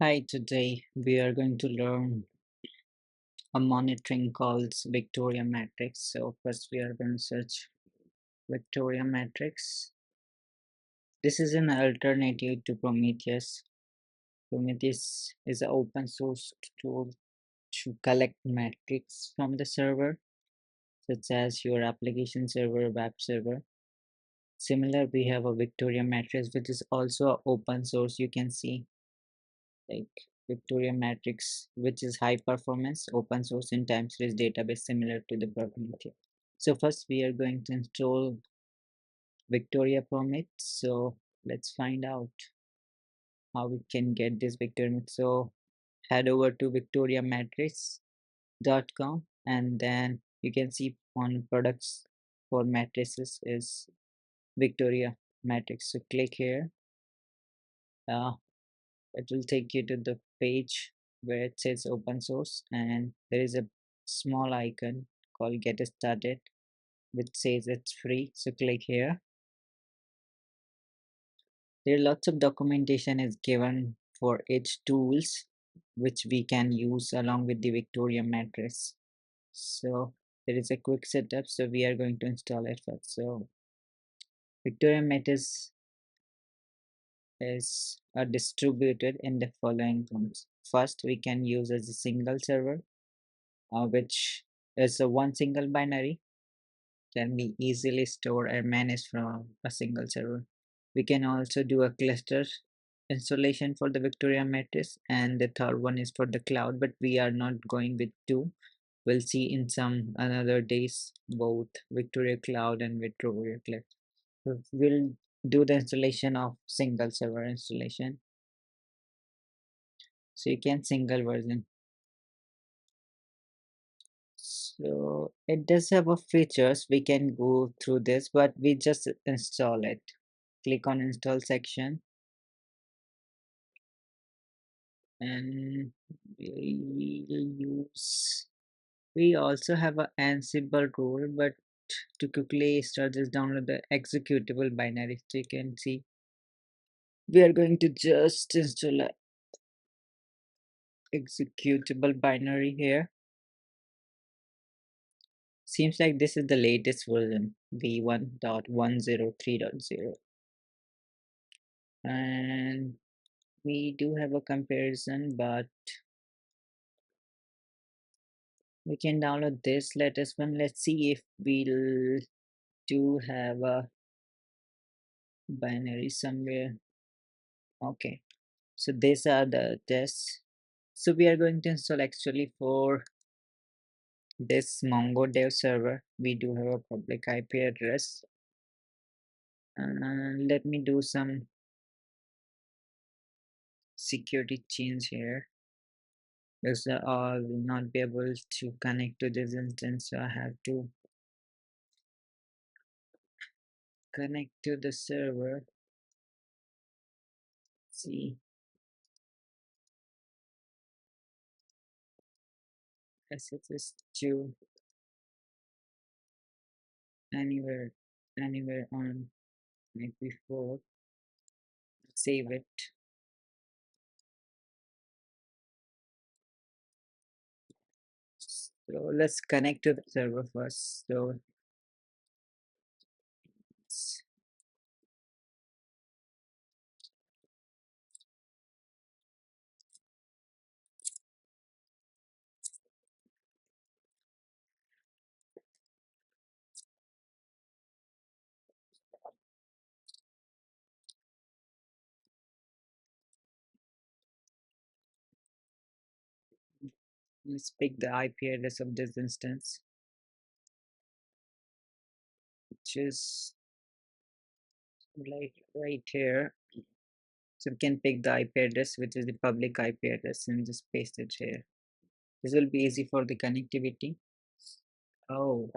Hi, today we are going to learn a monitoring called VictoriaMetrics. So first we are going to search VictoriaMetrics. This is an alternative to Prometheus. Prometheus is an open source tool to collect metrics from the server, such as your application server, web server. Similar, we have a VictoriaMetrics, which is also a open source. You can see like VictoriaMetrics, which is high performance open source in time series database similar to the Prometheus. So first we are going to install Victoria Prompt. So let's find out how we can get this Victoria. So head over to victoriamatrix.com and then you can see on products for matrices is Victoria Matrix. So click here. Uh, it will take you to the page where it says open source and there is a small icon called get started which says it's free, so click here. There are lots of documentation is given for each tools which we can use along with the Victoria matrix. So there is a quick setup, so we are going to install it first. So Victoria matrix is distributed in the following forms. First, we can use as a single server, which is a one single binary can be easily stored and managed from a single server. We can also do a cluster installation for the Victoria matrix, and the third one is for the cloud, but we are not going with two. We'll see in some another days both Victoria Cloud and Victoria Cloud. We'll do the installation of single server installation. So you can single version. So it does have a features, we can go through this, but we just install it. Click on install section and we use, we also have a Ansible rule, but to quickly start this, download the executable binary. So you can see we are going to just install a executable binary here. Seems like this is the latest version, v1.103.0, and we do have a comparison, but we can download this latest one. Let's see if we'll do have a binary somewhere. Okay, so these are the tests. So we are going to install actually for this Mongo dev server. We do have a public IP address, and let me do some security change here because I will not be able to connect to this instance, so I have to connect to the server. See, SSH2 anywhere on IP4. Save it. So let's connect to the server first. So let's pick the IP address of this instance, which is like right here. So we can pick the IP address, which is the public IP address, and just paste it here. This will be easy for the connectivity. Oh,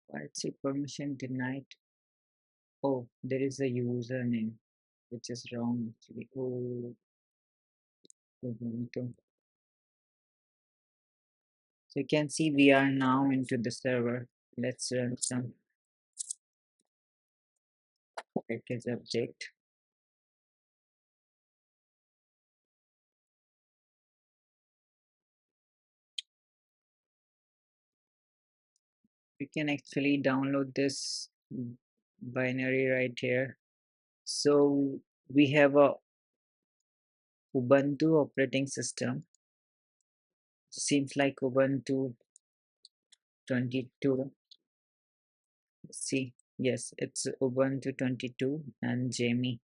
why it's a permission denied? Oh, there is a username which is wrong actually. Oh, Ubuntu. So you can see we are now into the server. Let's run some package object. We can actually download this binary right here. So we have a Ubuntu operating system. Seems like Ubuntu 22. See, yes, it's Ubuntu 22 and Jamie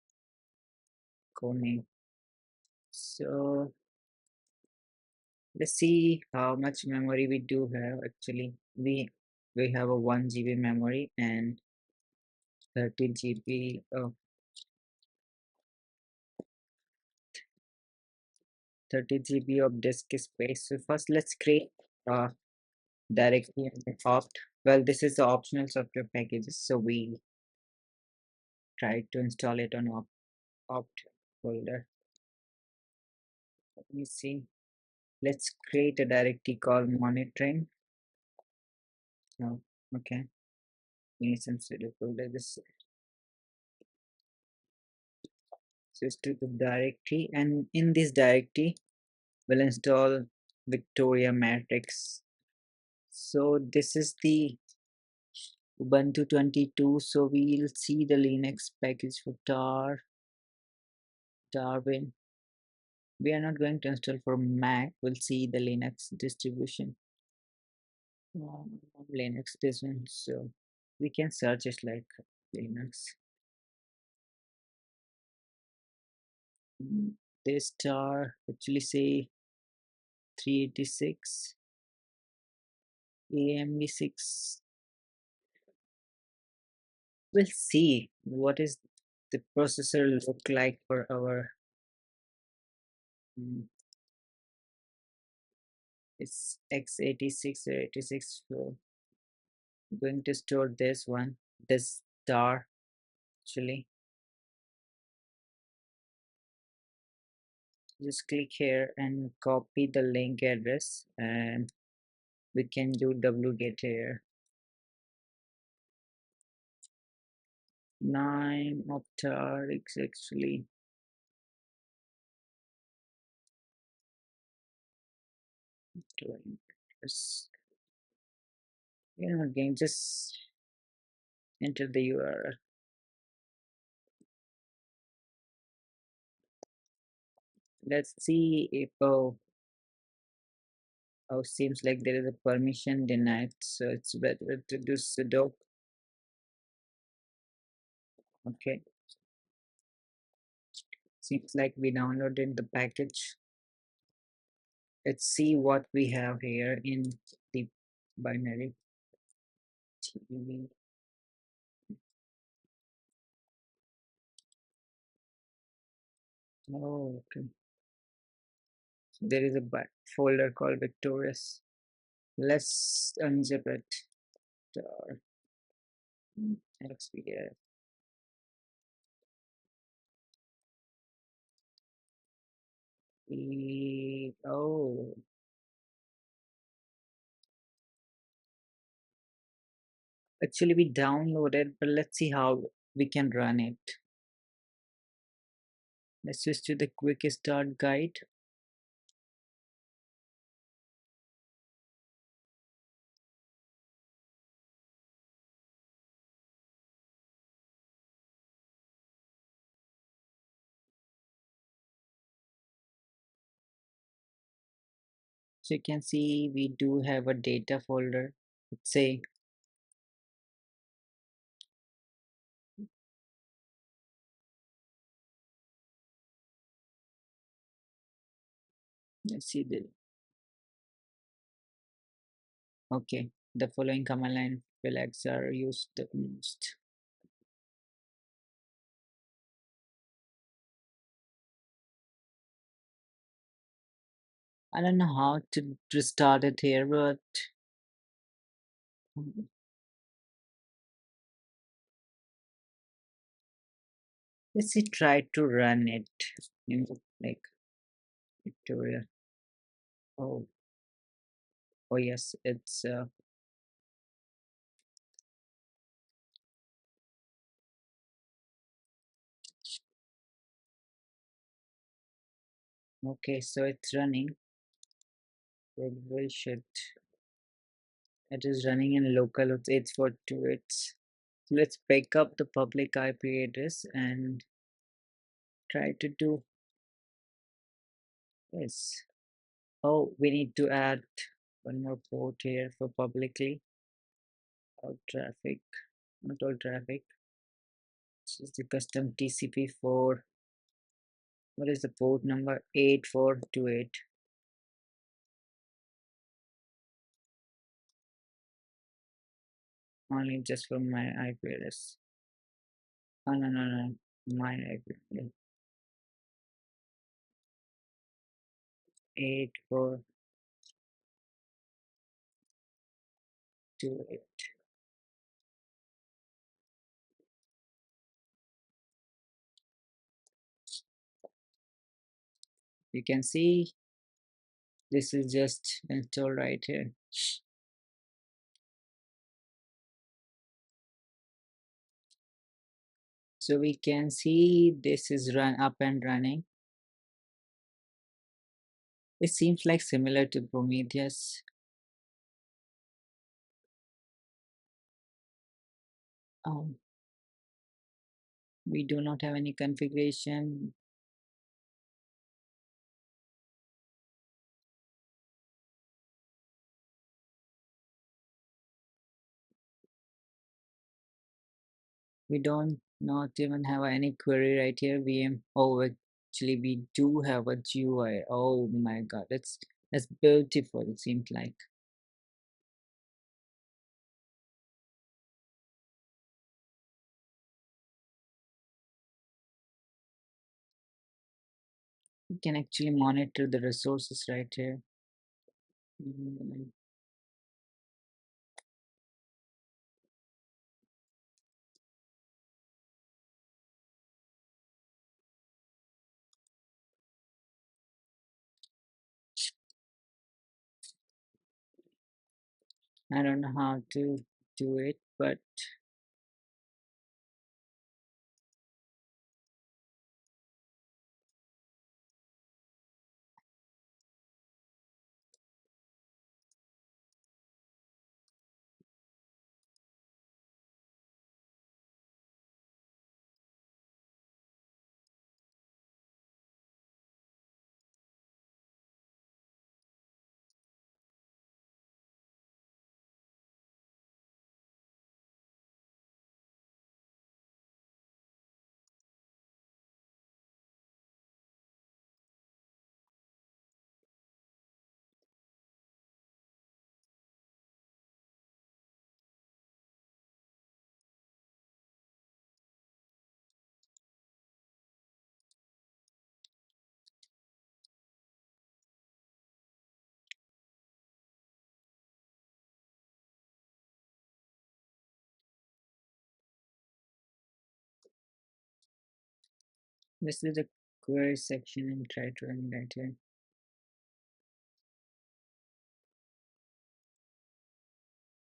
Kone. So let's see how much memory we do have. Actually, we have a 1 GB memory and 30 GB of 30 GB of disk space. So first, let's create a directory in the opt. Well, this is the optional software packages, so we try to install it on opt folder. Let me see. Let's create a directory called monitoring. No, okay. We need some studio folder. This is to the directory, and in this directory, we'll install VictoriaMetrics. So this is the Ubuntu 22. So we'll see the Linux package for Darwin. We are not going to install for Mac. We'll see the Linux distribution. Linux this one. So we can search it like Linux. They star actually say 386 AMD6. We'll see what is the processor look like for our it's x86 or 86. So I'm going to store this one, this star actually. Just click here and copy the link address, and we can do wget here. 9 Optarix actually. Doing this. Again, just enter the URL. Let's see if seems like there is a permission denied, so it's better to do sudo. Okay, seems like we downloaded the package. Let's see what we have here in the binary. Oh, okay. There is a folder called Victorious. Let's unzip it. XPS. Oh, actually we downloaded, but let's see how we can run it. Let's switch to the quick start guide. So you can see we do have a data folder. Let's say let's see the okay. The following command line flags are used the most. I don't know how to restart it here, but let's see try to run it in like Victoria. Oh, oh yes, it's Okay, so it's running. Probably should. It is running in localhost 8428. Let's pick up the public IP address and try to do this. Oh, we need to add one more port here for publicly. All traffic, not all traffic. This is the custom TCP for, what is the port number? 8428. Only just for my IP address. Oh, no, no, no. My IP address. 8428. You can see this is just installed right here. So we can see this is run up and running. It seems like similar to Prometheus. Um, we do not have any configuration. We don't not even have any query right here. Oh, actually we do have a GUI. Oh my god, that's beautiful. It seems like we can actually monitor the resources right here. Mm, I don't know how to do it, but this is the query section and try to run right here.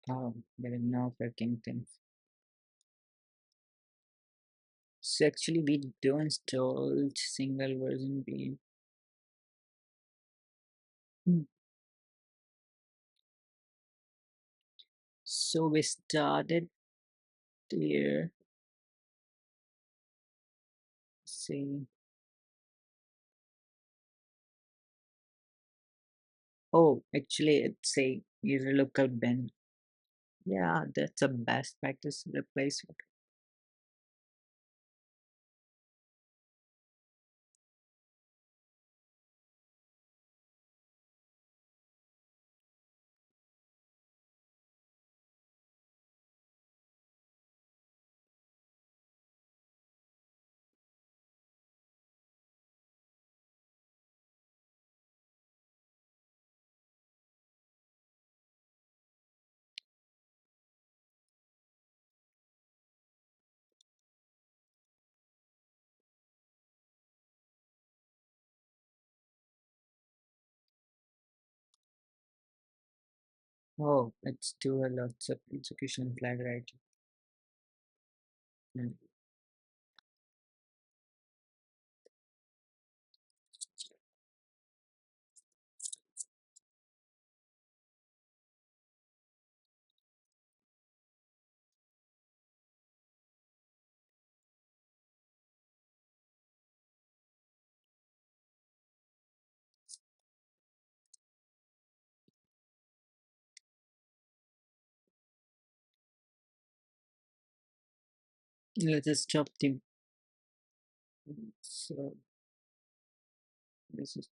Oh, there is no working things. So actually we do install single version B. So we started here. See. Oh, actually it's a user local bin. Yeah, that's a best practice replacement. Oh, let's do a lots of execution flag right. Hmm. Let us stop the. So this is